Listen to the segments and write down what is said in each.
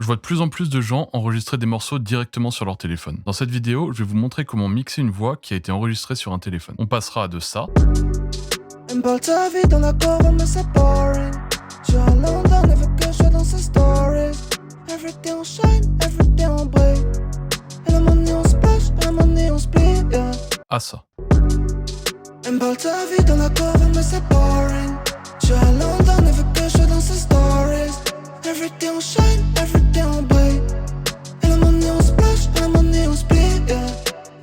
Je vois de plus en plus de gens enregistrer des morceaux directement sur leur téléphone. Dans cette vidéo, je vais vous montrer comment mixer une voix qui a été enregistrée sur un téléphone. On passera de ça Elle me parle de sa vie dans la cover, mais c'est boring. Je suis à London, elle veut que je sois dans ses stories. Everyday on shine, everyday on brille. Elle a mon nez on splash, elle a mon nez on split, yeah. à ça. Elle me parle de sa vie dans la cover, mais c'est boring. Je suis à London, elle veut que je sois dans ses stories. Everyday on shine, everyday on brille. Elle a mon nez on splash, elle a mon nez on split, yeah.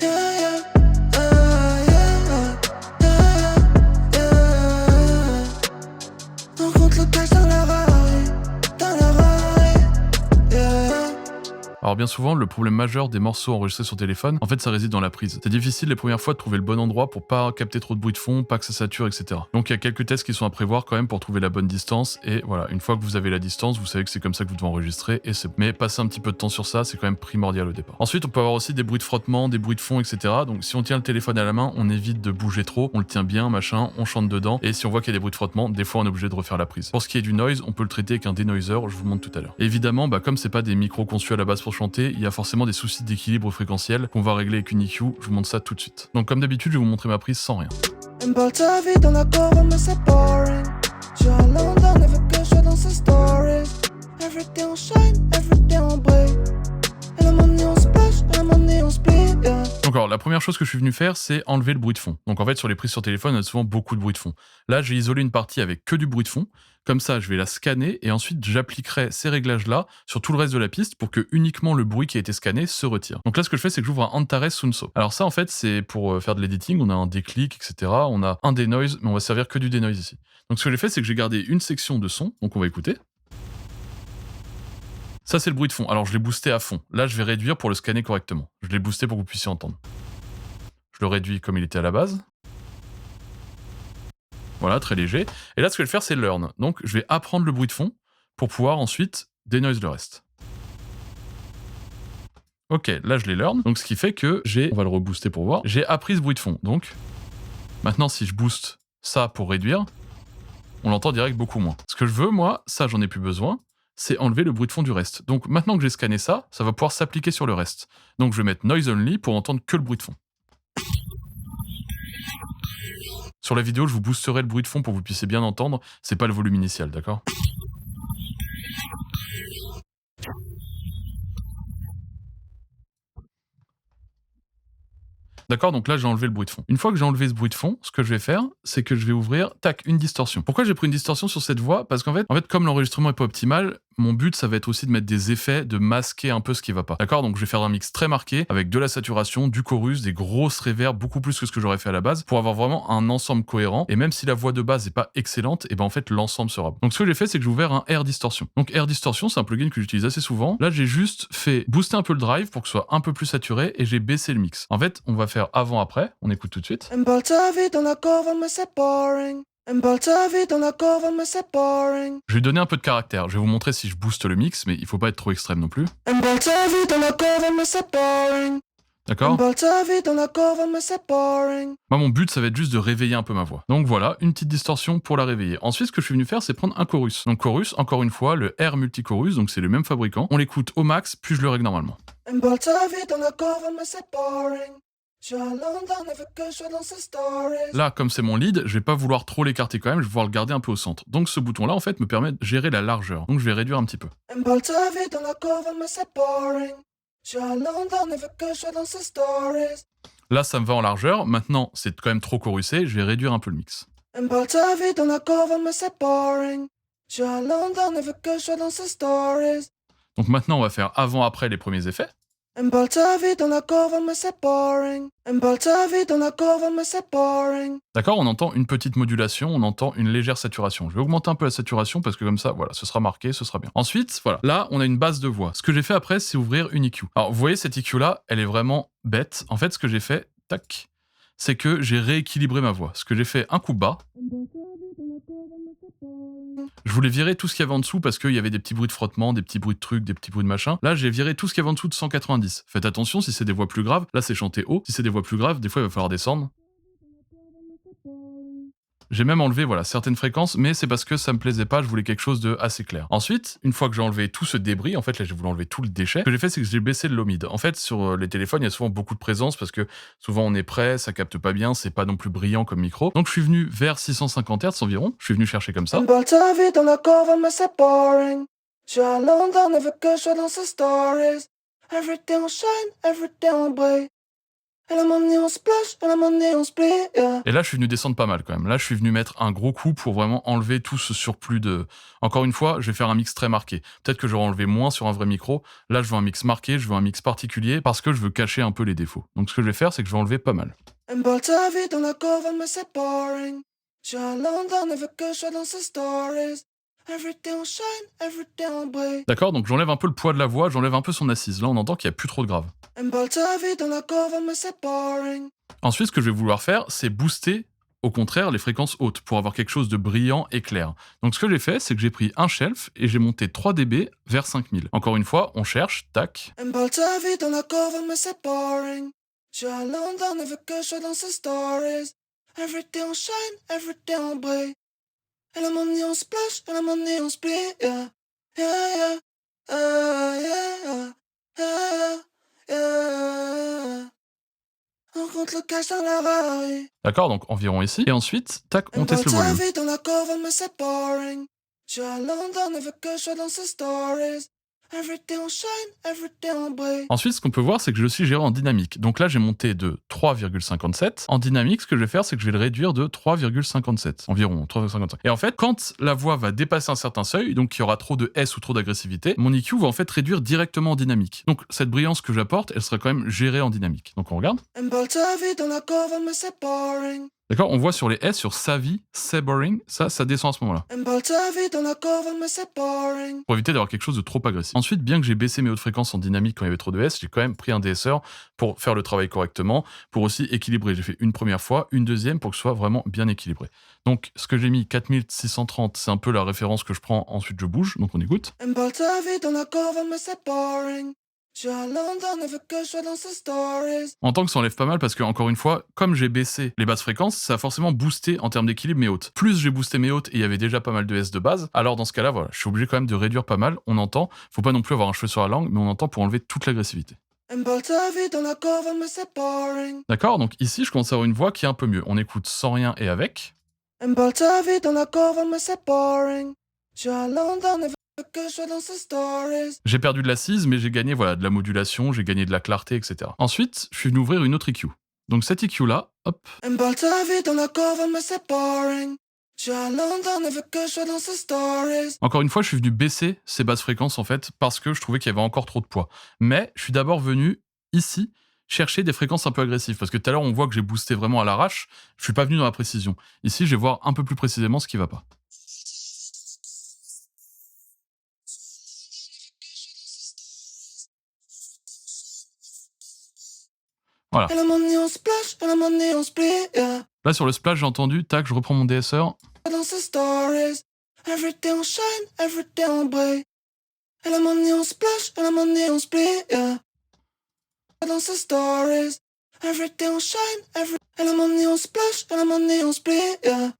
Yeah, yeah. On compte le cash dans la Rari, yeah. Alors bien souvent, le problème majeur des morceaux enregistrés sur téléphone, en fait ça réside dans la prise. C'est difficile les premières fois de trouver le bon endroit pour pas capter trop de bruit de fond, pas que ça sature, etc. Donc il y a quelques tests qui sont à prévoir quand même pour trouver la bonne distance, et voilà, une fois que vous avez la distance, vous savez que c'est comme ça que vous devez enregistrer, et c'est... Mais passer un petit peu de temps sur ça, c'est quand même primordial au départ. Ensuite, on peut avoir aussi des bruits de frottement, des bruits de fond, etc. Donc si on tient le téléphone à la main, on évite de bouger trop, on le tient bien, machin, on chante dedans, et si on voit qu'il y a des bruits de frottement, des fois on est obligé de refaire la prise. Pour ce qui est du noise, on peut le traiter avec un denoiser, je vous montre tout à l'heure. Évidemment, comme c'est pas des micros conçus à la base pour chanter, il y a forcément des soucis d'équilibre fréquentiel qu'on va régler avec une EQ, je vous montre ça tout de suite. Donc comme d'habitude, je vais vous montrer ma prise sans rien. Elle me parle de sa vie dans la cover, mais c'est boring. Je suis à London, elle veut que je sois dans ses stories. Everyday on shine, everyday on brille. Elle a mon nez on splash, elle a mon nez on split, yeah. Donc alors, la première chose que je suis venu faire, c'est enlever le bruit de fond. Donc en fait, sur les prises sur téléphone, on a souvent beaucoup de bruit de fond. Là, j'ai isolé une partie avec que du bruit de fond. Comme ça, je vais la scanner et ensuite j'appliquerai ces réglages-là sur tout le reste de la piste pour que uniquement le bruit qui a été scanné se retire. Donc là, ce que je fais, c'est que j'ouvre un Antares Sunso. Alors ça, en fait, c'est pour faire de l'editing. On a un déclic, etc. On a un denoise, mais on va servir que du denoise ici. Donc ce que j'ai fait, c'est que j'ai gardé une section de son. Donc on va écouter. Ça, c'est le bruit de fond. Alors, je l'ai boosté à fond. Là, je vais réduire pour le scanner correctement. Je l'ai boosté pour que vous puissiez entendre. Je le réduis comme il était à la base. Voilà, très léger. Et là, ce que je vais faire, c'est learn. Donc, je vais apprendre le bruit de fond pour pouvoir ensuite denoise le reste. Ok, là, je l'ai learn. Donc, ce qui fait que j'ai... On va le rebooster pour voir. J'ai appris ce bruit de fond. Donc, maintenant, si je booste ça pour réduire, on l'entend direct beaucoup moins. Ce que je veux, moi, ça, j'en ai plus besoin, c'est enlever le bruit de fond du reste. Donc, maintenant que j'ai scanné ça, ça va pouvoir s'appliquer sur le reste. Donc, je vais mettre noise only pour entendre que le bruit de fond. Sur la vidéo, je vous boosterai le bruit de fond pour que vous puissiez bien entendre. C'est pas le volume initial, d'accord ? D'accord, donc là j'ai enlevé le bruit de fond. Une fois que j'ai enlevé ce bruit de fond, ce que je vais faire, c'est que je vais ouvrir, tac, une distorsion. Pourquoi j'ai pris une distorsion sur cette voix ? Parce qu'en fait, comme l'enregistrement est pas optimal, mon but ça va être aussi de mettre des effets, de masquer un peu ce qui va pas. D'accord, donc je vais faire un mix très marqué avec de la saturation, du chorus, des grosses reverbs, beaucoup plus que ce que j'aurais fait à la base, pour avoir vraiment un ensemble cohérent. Et même si la voix de base est pas excellente, et ben en fait l'ensemble sera bon. Donc ce que j'ai fait, c'est que j'ai ouvert un Air Distortion. Donc Air Distortion, c'est un plugin que j'utilise assez souvent. Là j'ai juste fait booster un peu le drive pour que ce soit un peu plus saturé et j'ai baissé le mix. En fait, on va faire avant-après, on écoute tout de suite. Elle me parle de sa vie dans la cover, mais c'est boring. Elle me parle de sa vie dans la cover, mais c'est boring. Je vais donner un peu de caractère. Je vais vous montrer si je booste le mix, mais il faut pas être trop extrême non plus. Elle me parle de sa vie dans la cover, mais c'est boring. Elle me D'accord ? parle de sa vie dans la cover, mais c'est boring. Moi, mon but, ça va être juste de réveiller un peu ma voix. Donc voilà, une petite distorsion pour la réveiller. Ensuite, ce que je suis venu faire, c'est prendre un chorus. Donc chorus, encore une fois, le R multichorus, donc c'est le même fabricant. On l'écoute au max, puis je le règle normalement. Elle me parle de sa vie dans la cover, mais c'est boring. Je suis à London, elle veut que je sois dans ses stories. Là, comme c'est mon lead, je vais pas vouloir trop l'écarter quand même, je vais vouloir le garder un peu au centre. Donc ce bouton-là, en fait, me permet de gérer la largeur. Donc je vais réduire un petit peu. Elle me parle de sa vie dans la cover, mais c'est boring. Je suis à London, elle veut que je sois dans ses stories. Là, ça me va en largeur. Maintenant, c'est quand même trop chorusé, je vais réduire un peu le mix. Elle me parle de sa vie dans la cover, mais c'est boring. Je suis à London, elle veut que je sois dans ses stories. Donc maintenant, on va faire avant-après les premiers effets. Elle me parle de sa vie dans la cover, mais c'est boring. Elle me parle de sa vie dans la cover, mais c'est boring. D'accord, on entend une petite modulation, on entend une légère saturation. Je vais augmenter un peu la saturation parce que comme ça, voilà, ce sera marqué, ce sera bien. Ensuite, voilà, là, on a une base de voix. Ce que j'ai fait après, c'est ouvrir une EQ. Alors, vous voyez, cette EQ-là, elle est vraiment bête. En fait, ce que j'ai fait, tac, c'est que j'ai rééquilibré ma voix. Ce que j'ai fait, un coup bas. Je voulais virer tout ce qu'il y avait en dessous parce qu'il y avait des petits bruits de frottement, des petits bruits de trucs, des petits bruits de machin. Là, j'ai viré tout ce qu'il y avait en dessous de 190. Faites attention, si c'est des voix plus graves, là c'est chanté haut. Si c'est des voix plus graves, des fois il va falloir descendre. J'ai même enlevé voilà, certaines fréquences, mais c'est parce que ça me plaisait pas, je voulais quelque chose de assez clair. Ensuite, une fois que j'ai enlevé tout ce débris, en fait là j'ai voulu enlever tout le déchet, ce que j'ai fait c'est que j'ai baissé le low mid. En fait sur les téléphones, il y a souvent beaucoup de présence parce que souvent on est prêt, ça capte pas bien, c'est pas non plus brillant comme micro. Donc je suis venu vers 650 Hz environ, je suis venu chercher comme ça. Elle me parle de sa vie dans la corne, mais c'est boring. Je suis à London, elle veut que je sois dans ses stories. Everyday on shine, everyday on brille. Elle a mon nez on splash, elle a mon nez on split, yeah. Et là, je suis venu descendre pas mal quand même. Là, je suis venu mettre un gros coup pour vraiment enlever tout ce surplus de... Encore une fois, je vais faire un mix très marqué. Peut-être que j'aurais enlevé moins sur un vrai micro. Là, je veux un mix marqué, je veux un mix particulier parce que je veux cacher un peu les défauts. Donc, ce que je vais faire, c'est que je vais enlever pas mal. Elle me parle de sa vie dans la corne, mais c'est boring. Je suis à London, elle veut que je sois dans ses stories. Everyday on shine, everyday on brille. D'accord, donc j'enlève un peu le poids de la voix, j'enlève un peu son assise. Là, on entend qu'il n'y a plus trop de grave. Elle me parle de sa vie dans la corne, mais c'est boring. Ensuite, ce que je vais vouloir faire, c'est booster, au contraire, les fréquences hautes pour avoir quelque chose de brillant et clair. Donc, ce que j'ai fait, c'est que j'ai pris un shelf et j'ai monté 3 dB vers 5000. Encore une fois, on cherche, tac. Elle me parle de sa vie dans la corne, mais c'est boring. Je suis à London, elle veut que je sois dans ses stories. Everyday on shine, everyday on brille. Elle a mon nez on splash, elle a mon nez on split, yeah. Yeah, yeah. Yeah, yeah. Yeah. On compte le cash dans la rue. D'accord, donc environ ici. Et ensuite, tac, Elle on me parle teste de le sa volume. vie dans la corne, mais c'est boring. Je suis à London, elle veut que je sois dans ses stories. Everyday on shine, everyday on brille. Ensuite, ce qu'on peut voir, c'est que je le suis géré en dynamique. Donc là, j'ai monté de 3,57. En dynamique, ce que je vais faire, c'est que je vais le réduire de 3,57. Environ 3,55. Et en fait, quand la voix va dépasser un certain seuil, donc qu'il y aura trop de S ou trop d'agressivité, mon EQ va en fait réduire directement en dynamique. Donc cette brillance que j'apporte, elle sera quand même gérée en dynamique. Donc on regarde. Elle me parle de sa vie dans la corne, mais c'est boring. D'accord, on voit sur les S, sur sa vie, c'est boring, ça descend à ce moment-là. Elle me parle de sa vie dans la corne, mais c'est boring. Pour éviter d'avoir quelque chose de trop agressif. Ensuite, bien que j'ai baissé mes hautes fréquences en dynamique quand il y avait trop de S, j'ai quand même pris un DSR pour faire le travail correctement, pour aussi équilibrer. J'ai fait une première fois, une deuxième pour que ce soit vraiment bien équilibré. Donc, ce que j'ai mis, 4630, c'est un peu la référence que je prends, ensuite je bouge, donc on écoute. Elle me parle de sa vie dans la corne, mais c'est boring. Je suis à London, elle veut que je sois dans ses stories. On entend que ça enlève pas mal parce que, encore une fois, comme j'ai baissé les basses fréquences, ça a forcément boosté en termes d'équilibre mes hautes. Plus j'ai boosté mes hautes et il y avait déjà pas mal de S de base, alors dans ce cas-là, voilà, je suis obligé quand même de réduire pas mal. On entend, faut pas non plus avoir un cheveu sur la langue, mais on entend pour enlever toute l'agressivité. Elle me parle de sa vie dans la corne, mais c'est boring. D'accord, donc ici, je commence à avoir une voix qui est un peu mieux. On écoute sans rien et avec. Elle me parle de sa vie dans la corne, mais c'est boring. Je suis à London, elle veut que je sois dans ses stories. J'ai perdu de l'assise, mais j'ai gagné voilà, de la modulation, j'ai gagné de la clarté, etc. Ensuite, je suis venu ouvrir une autre EQ. Donc cette EQ-là, hop, Elle me parle de sa vie dans la corne, mais c'est boring. Je suis à London, elle veut que je sois dans ses stories. encore une fois, je suis venu baisser ces basses fréquences en fait, parce que je trouvais qu'il y avait encore trop de poids. Mais je suis d'abord venu ici chercher des fréquences un peu agressives, parce que tout à l'heure on voit que j'ai boosté vraiment à l'arrache, je suis pas venu dans la précision. Ici, je vais voir un peu plus précisément ce qui va pas. Voilà. Elle a mon nez on splash, elle a mon nez on split, yeah. Là, sur le splash, j'ai entendu, tac, je reprends mon DSR. Dans ses stories. Everyday on shine, everyday on brille. Elle a mon nez on splash, elle a mon nez on split, yeah. Dans ses stories. Everyday on shine, elle a mon nez on splash, elle a mon nez on split, yeah.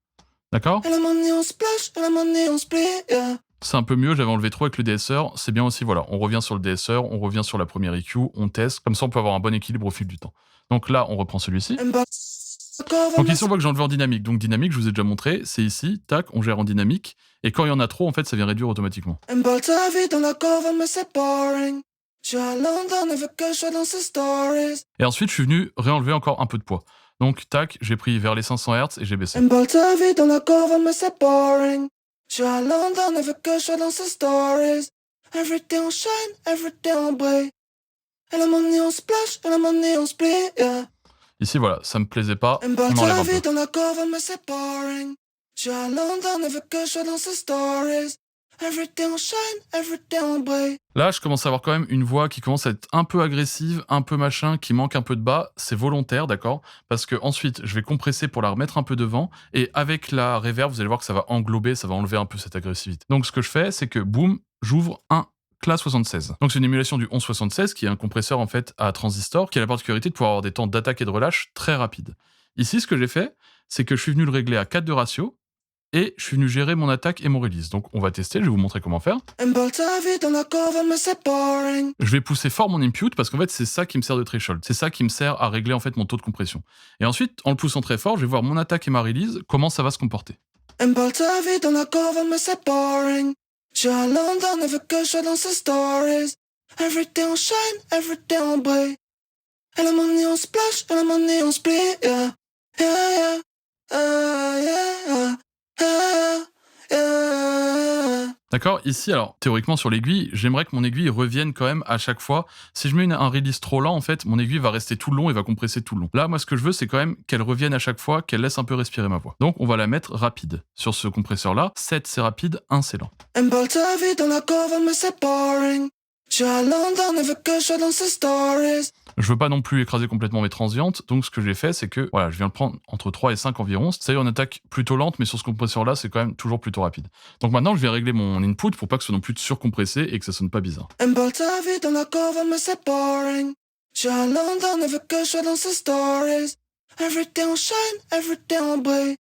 D'accord? Elle a mon nez on splash, elle a mon nez on split, yeah. C'est un peu mieux, j'avais enlevé trop avec le DSR, c'est bien aussi, voilà, on revient sur le DSR, on revient sur la première EQ, on teste, comme ça on peut avoir un bon équilibre au fil du temps. Donc là, on reprend celui-ci. Elle me parle de la corne, Donc mais ici, on voit que j'ai enlevé en dynamique. Donc dynamique, je vous ai déjà montré, c'est ici, tac, on gère en dynamique. Et quand il y en a trop, en fait, ça vient réduire automatiquement. Elle me parle de sa vie dans la corne, mais c'est boring. Je suis à London, elle veut que je sois dans ses stories. Et ensuite, je suis venu réenlever encore un peu de poids. Donc, tac, j'ai pris vers les 500 Hz et j'ai baissé. Elle me parle de sa vie dans la corne, mais c'est boring. Je suis à London, elle veut que je sois dans ses stories. Everyday on shine, everyday on brille. Elle a mon nez on splash, elle a mon nez on split, yeah. Ici, voilà, ça me plaisait pas, Elle me on parle de enlève sa un vie peu. dans la corne, mais c'est boring. Je suis à London, elle veut que je sois dans ses stories. Everyday on shine, everyday on brille. Là, je commence à avoir quand même une voix qui commence à être un peu agressive, un peu machin, qui manque un peu de bas. C'est volontaire, d'accord? Parce que ensuite, je vais compresser pour la remettre un peu devant. Et avec la reverb, vous allez voir que ça va englober, ça va enlever un peu cette agressivité. Donc, ce que je fais, c'est que, boum, j'ouvre un Class 76. Donc, c'est une émulation du 1176, qui est un compresseur, en fait, à transistor, qui a la particularité de pouvoir avoir des temps d'attaque et de relâche très rapides. Ici, ce que j'ai fait, c'est que je suis venu le régler à 4 de ratio, et je suis venu gérer mon attaque et mon release. Donc on va tester, je vais vous montrer comment faire. Emballe ta vie dans la corvée, mais c'est boring. Je vais pousser fort mon input parce qu'en fait c'est ça qui me sert de threshold. C'est ça qui me sert à régler en fait mon taux de compression. Et ensuite, en le poussant très fort, je vais voir mon attaque et ma release, comment ça va se comporter. Emballe ta vie dans la corvée, mais c'est boring. Je suis à London, elle veut que je sois dans ses stories. Everyday on shine, everyday on brille. Elle a mon nez on splash, elle a mon nez on split, yeah. Yeah, yeah, yeah, yeah, yeah. D'accord? Ici, alors, théoriquement, sur l'aiguille, j'aimerais que mon aiguille revienne quand même à chaque fois. Si je mets un release trop lent, en fait, mon aiguille va rester tout le long et va compresser tout le long. Là, moi, ce que je veux, c'est quand même qu'elle revienne à chaque fois, qu'elle laisse un peu respirer ma voix. Donc, on va la mettre rapide. Sur ce compresseur-là, 7, c'est rapide, 1, c'est lent. Emballe ta vie dans la corvée, mais c'est boring. Je suis à London, elle veut que je sois dans ses stories. Je veux pas non plus écraser complètement mes transientes, donc ce que j'ai fait, c'est que, voilà, je viens de prendre entre 3 et 5 environ. C'est-à-dire une attaque plutôt lente, mais sur ce compresseur-là, c'est quand même toujours plutôt rapide. Donc maintenant, je vais régler mon input pour pas que ce soit non plus surcompressé et que ça sonne pas bizarre. Emballe ta vie dans la corvée, mais c'est boring. Je suis à London, elle veut que je sois dans ses stories. Everyday on shine, everyday on brille.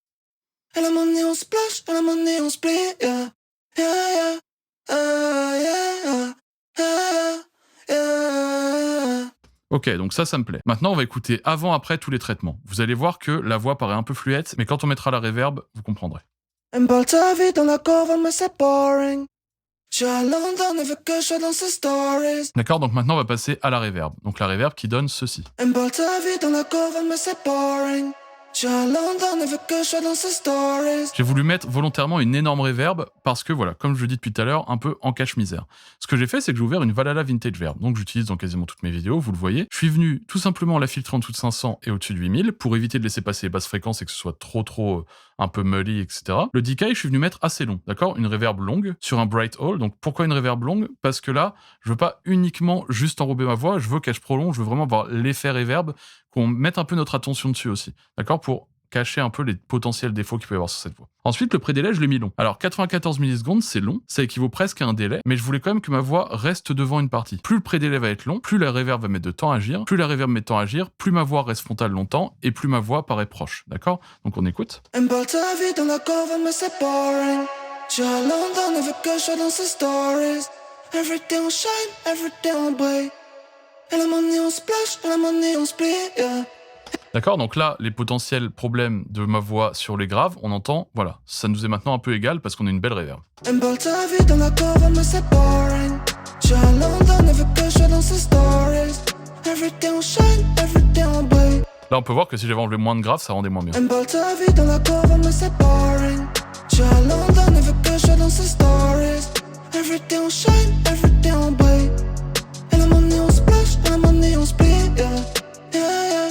Elle a mon nez on splash, elle a mon nez on split, yeah. Yeah, yeah, yeah, yeah, yeah. Ok, donc ça me plaît. Maintenant, on va écouter avant-après tous les traitements. Vous allez voir que la voix paraît un peu fluette, mais quand on mettra la reverb, vous comprendrez. Emballe ta vie dans la corvée, mais c'est boring. Je suis à London, elle veut que je sois dans ses stories. D'accord, donc maintenant, on va passer à la reverb. Donc la reverb qui donne ceci. Emballe ta vie dans la corvée, mais c'est boring. Je suis à London, elle veut que je sois dans ses stories. J'ai voulu mettre volontairement une énorme reverb parce que, voilà, comme je le dis depuis tout à l'heure, un peu en cache-misère. Ce que j'ai fait, c'est que j'ai ouvert une Valhalla Vintage Verb. Donc j'utilise dans quasiment toutes mes vidéos, vous le voyez. Je suis venu tout simplement la filtrer en dessous de 500 et au-dessus de 8000 pour éviter de laisser passer les basses fréquences et que ce soit trop un peu muddy, etc. Le decay, je suis venu mettre assez long, d'accord? Une reverb longue sur un bright hole. Donc pourquoi une reverb longue? Parce que là, je veux pas uniquement juste enrober ma voix, je veux qu'elle se prolonge, je veux vraiment avoir l'effet reverb, qu'on mette un peu notre attention dessus aussi, d'accord? Pour cacher un peu les potentiels défauts qu'il peut y avoir sur cette voix. Ensuite, le pré-délai, je l'ai mis long. Alors, 94 millisecondes, c'est long, ça équivaut presque à un délai, mais je voulais quand même que ma voix reste devant une partie. Plus le pré-délai va être long, plus la reverb va mettre de temps à agir, plus la reverb met de temps à agir, plus ma voix reste frontale longtemps, et plus ma voix paraît proche, d'accord? Donc on écoute. Emballe ta vie dans la corvée, mais c'est boring. Je suis à London, elle veut que je sois dans ses stories. Everyday on shine, everyday on brille. Elle a mon nez on splash, elle a mon nez on split, yeah. D'accord, donc là, les potentiels problèmes de ma voix sur les graves, on entend, voilà, ça nous est maintenant un peu égal parce qu'on a une belle reverb. Emballe ta vie dans la corvée, mais c'est boring. Je suis à London, elle veut que je sois dans ses stories. Everyday on shine, everyday on brille. Là, on peut voir que si j'avais enlevé moins de graves, ça rendait moins bien. Emballe ta vie dans la corvée, mais c'est boring. Je suis à London, elle veut que je sois dans ses stories. Everyday on shine, everyday on brille. Elle a mon nez on splash, elle a mon nez on split, yeah. Yeah, yeah.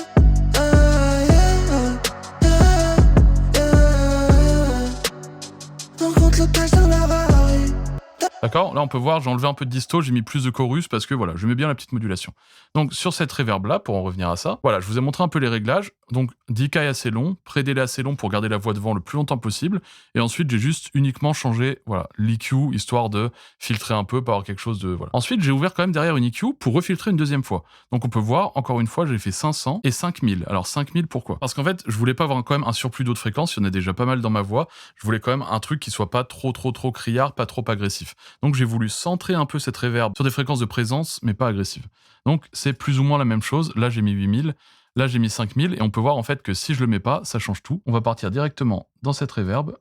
D'accord? Là, on peut voir, j'ai enlevé un peu de disto, j'ai mis plus de chorus parce que voilà, je mets bien la petite modulation. Donc, sur cette reverb-là, pour en revenir à ça, voilà, je vous ai montré un peu les réglages. Donc, decay assez long, pré-délai assez long pour garder la voix devant le plus longtemps possible. Et ensuite, j'ai juste uniquement changé, voilà, l'EQ, histoire de filtrer un peu, pour avoir quelque chose de, voilà. Ensuite, j'ai ouvert quand même derrière une EQ pour refiltrer une deuxième fois. Donc, on peut voir, encore une fois, j'ai fait 500 et 5000. Alors, 5000, pourquoi? Parce qu'en fait, je voulais pas avoir quand même un surplus d'autres fréquences, il y en a déjà pas mal dans ma voix. Je voulais quand même un truc qui soit pas trop criard, pas trop agressif. Donc j'ai voulu centrer un peu cette reverb sur des fréquences de présence, mais pas agressives. Donc c'est plus ou moins la même chose. Là j'ai mis 8000, là j'ai mis 5000, et on peut voir en fait que si je le mets pas, ça change tout. On va partir directement dans cette reverb.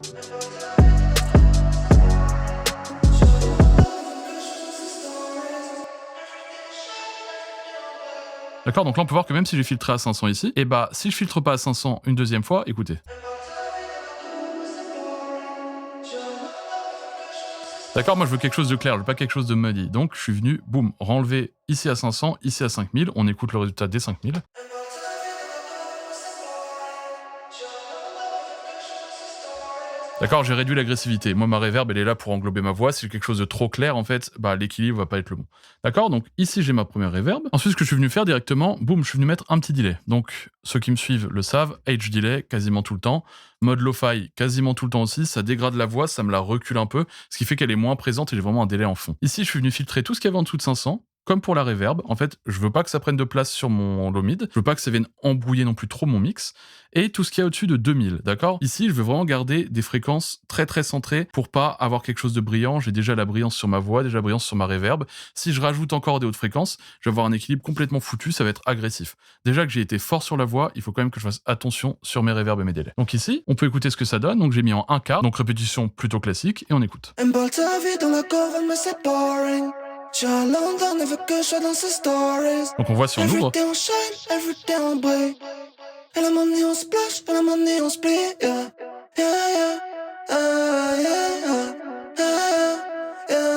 D'accord, donc là on peut voir que même si j'ai filtré à 500 ici, et bah si je filtre pas à 500 une deuxième fois, écoutez. D'accord, moi je veux quelque chose de clair, je veux pas quelque chose de muddy. Donc je suis venu, boum, renlever ici à 500, ici à 5000. On écoute le résultat des 5000. D'accord, j'ai réduit l'agressivité. Moi, ma reverb, elle est là pour englober ma voix. Si j'ai quelque chose de trop clair, en fait, bah, l'équilibre va pas être le bon. D'accord, donc ici, j'ai ma première reverb. Ensuite, ce que je suis venu faire directement, boum, je suis venu mettre un petit delay. Donc, ceux qui me suivent le savent, H delay, quasiment tout le temps. Mode lo-fi, quasiment tout le temps aussi. Ça dégrade la voix, ça me la recule un peu, ce qui fait qu'elle est moins présente et j'ai vraiment un délai en fond. Ici, je suis venu filtrer tout ce qu'il y avait en dessous de 500. comme pour la reverb, en fait, je veux pas que ça prenne de place sur mon low mid, je veux pas que ça vienne embrouiller non plus trop mon mix, et tout ce qu'il y a au-dessus de 2000, d'accord? Ici, je veux vraiment garder des fréquences très très centrées pour pas avoir quelque chose de brillant. J'ai déjà la brillance sur ma voix, déjà la brillance sur ma reverb. Si je rajoute encore des hautes fréquences, je vais avoir un équilibre complètement foutu, ça va être agressif. Déjà que j'ai été fort sur la voix, il faut quand même que je fasse attention sur mes reverbs et mes délais. Donc ici, on peut écouter ce que ça donne, donc j'ai mis en 1 quart, donc répétition plutôt classique, et on écoute. Elle me parle de sa vie dans la couronne, mais c'est boring. Je suis à London, elle veut que je sois dans ses stories. Donc on voit si on ouvre. Everyday on shine, everyday on brille. Elle a mon nez, on splash, elle a mon nez, on split, yeah. Yeah, yeah, yeah, yeah, yeah, yeah.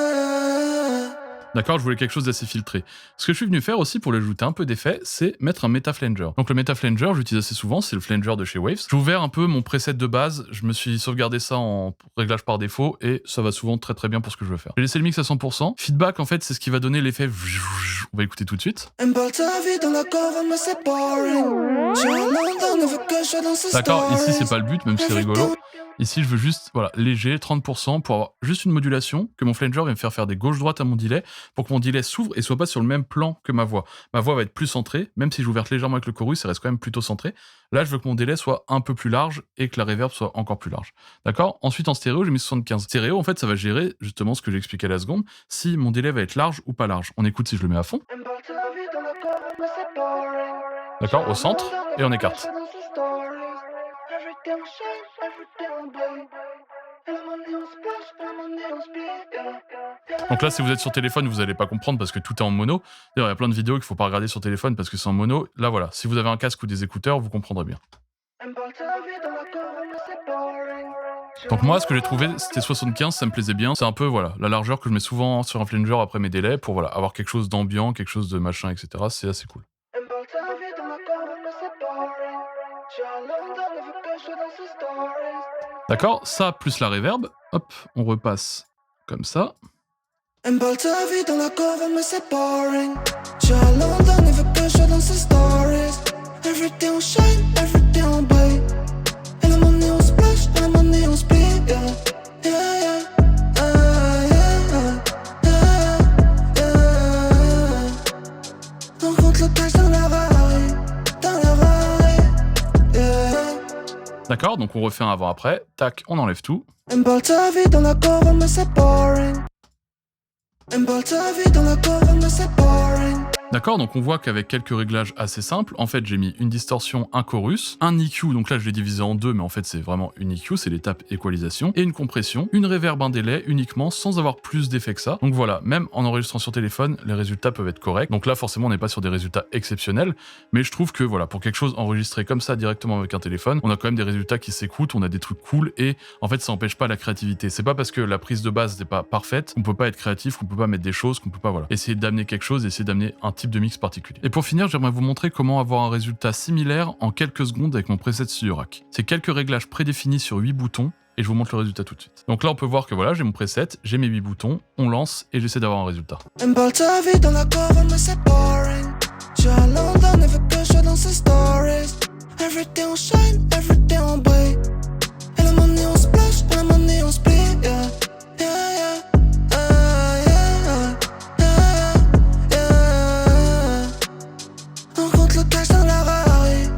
D'accord, je voulais quelque chose d'assez filtré. Ce que je suis venu faire aussi pour lui ajouter un peu d'effet, c'est mettre un Metaflanger. Donc le Metaflanger, j'utilise assez souvent, c'est le flanger de chez Waves. J'ai ouvert un peu mon preset de base, je me suis sauvegardé ça en réglage par défaut, et ça va souvent très très bien pour ce que je veux faire. J'ai laissé le mix à 100%. Feedback, en fait, c'est ce qui va donner l'effet. On va écouter tout de suite. Elle me parle de sa vie dans la couronne, mais c'est boring. Je suis à London, elle veut que je sois dans ses stories. D'accord, ici c'est pas le but, même si c'est rigolo. Ici, je veux juste, voilà, léger, 30%, pour avoir juste une modulation, que mon flanger va me faire des gauches-droites à mon delay, pour que mon delay s'ouvre et soit pas sur le même plan que ma voix. Ma voix va être plus centrée, même si j'ouvre légèrement avec le chorus, ça reste quand même plutôt centré. Là, je veux que mon délai soit un peu plus large et que la reverb soit encore plus large. D'accord? Ensuite, en stéréo, j'ai mis 75. Stéréo, en fait, ça va gérer justement ce que j'ai expliqué à la seconde, si mon délai va être large ou pas large. On écoute si je le mets à fond. D'accord, au centre, et on écarte. Donc là, si vous êtes sur téléphone, vous n'allez pas comprendre parce que tout est en mono. D'ailleurs, il y a plein de vidéos qu'il ne faut pas regarder sur téléphone parce que c'est en mono. Là, voilà, si vous avez un casque ou des écouteurs, vous comprendrez bien. Donc moi, ce que j'ai trouvé, c'était 75, ça me plaisait bien. C'est un peu, voilà, la largeur que je mets souvent sur un flanger après mes délais pour, voilà, avoir quelque chose d'ambiant, quelque chose de machin, etc. C'est assez cool. D'accord, ça plus la reverb. Hop, on repasse comme ça. Elle me parle de sa vie dans la couronne, mais c'est boring. Je suis à London, elle veut que je sois dans ses stories. Everyday on shine, everyday on brille. Elle a mon nez, on splash, elle a mon nez, on split, yeah. Yeah, yeah, yeah, yeah, yeah. On compte le cash dans la Rari, yeah. D'accord, donc on refait un avant-après. Tac, on enlève tout. Elle me parle de sa vie dans la couronne, mais c'est boring. Elle me parle de sa vie dans la couronne, mais c'est boring. D'accord, donc on voit qu'avec quelques réglages assez simples, en fait j'ai mis une distorsion, un chorus, un EQ, donc là je l'ai divisé en deux, mais en fait c'est vraiment une EQ, c'est l'étape équalisation, et une compression, une reverb, un délai uniquement, sans avoir plus d'effets que ça. Donc voilà, même en enregistrant sur téléphone, les résultats peuvent être corrects. Donc là forcément on n'est pas sur des résultats exceptionnels, mais je trouve que voilà, pour quelque chose enregistré comme ça directement avec un téléphone, on a quand même des résultats qui s'écoutent, on a des trucs cool, et en fait ça n'empêche pas la créativité. C'est pas parce que la prise de base n'est pas parfaite qu'on peut pas être créatif, qu'on peut pas mettre des choses, qu'on peut pas voilà, essayer d'amener quelque chose, essayer d'amener un type de mix particulier. Et pour finir, j'aimerais vous montrer comment avoir un résultat similaire en quelques secondes avec mon preset Studio-Rack. C'est quelques réglages prédéfinis sur 8 boutons et je vous montre le résultat tout de suite. Donc là, on peut voir que voilà, j'ai mon preset, j'ai mes 8 boutons, on lance et j'essaie d'avoir un résultat. Elle me parle de sa vie dans la couronne, mais c'est boring. Je suis à London, elle veut que je sois dans ses stories. Everyday on shine, everyday on brille. Elle a mon nez, on splash, elle a mon nez, on split, yeah. Yeah, yeah. Le cash dans la Rari,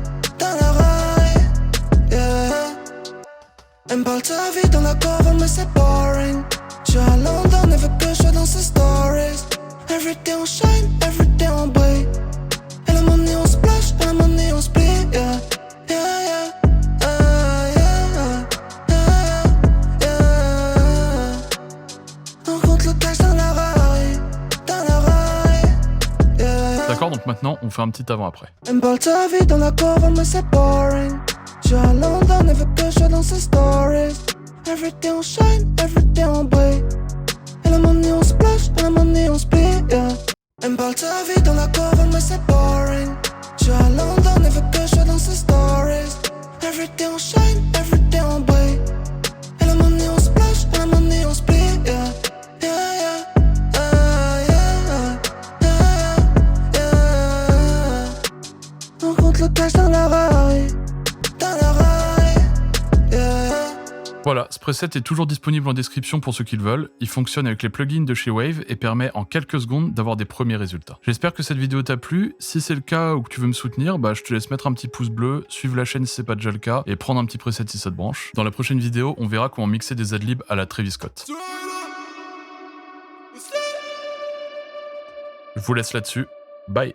yeah. Elle me parle de sa vie dans la couronne, mais c'est boring. Je suis à London, elle veut que je sois dans ses stories. Everyday on shine, everyday on brille. Elle a mon nez, on splash, elle a mon nez, on split, yeah. Yeah, yeah, yeah. On compte le cash dans la Rari, yeah. D'accord, donc maintenant on fait un petit avant-après. Elle me parle de sa vie dans la couronne, mais c'est boring. Je suis à London, elle veut que je sois dans ses stories. Everyday on shine, everyday on brille. Elle a mon nez, on splash, elle a mon nez, on split, yeah. Elle me parle de sa vie dans la couronne, mais c'est boring. Je suis à London, elle veut que je sois dans ses stories. Everyday on shine, everyday on brille. Elle a mon nez, on splash, elle a mon nez, on split, yeah. Yeah, yeah. On compte le cash dans la Rari, yeah. Voilà, ce preset est toujours disponible en description pour ceux qui le veulent. Il fonctionne avec les plugins de chez Wave et permet en quelques secondes d'avoir des premiers résultats. J'espère que cette vidéo t'a plu. Si c'est le cas ou que tu veux me soutenir, je te laisse mettre un petit pouce bleu, suivre la chaîne si c'est pas déjà le cas et prendre un petit preset si ça te branche. Dans la prochaine vidéo, on verra comment mixer des adlibs à la Travis Scott. Je vous laisse là-dessus. Bye.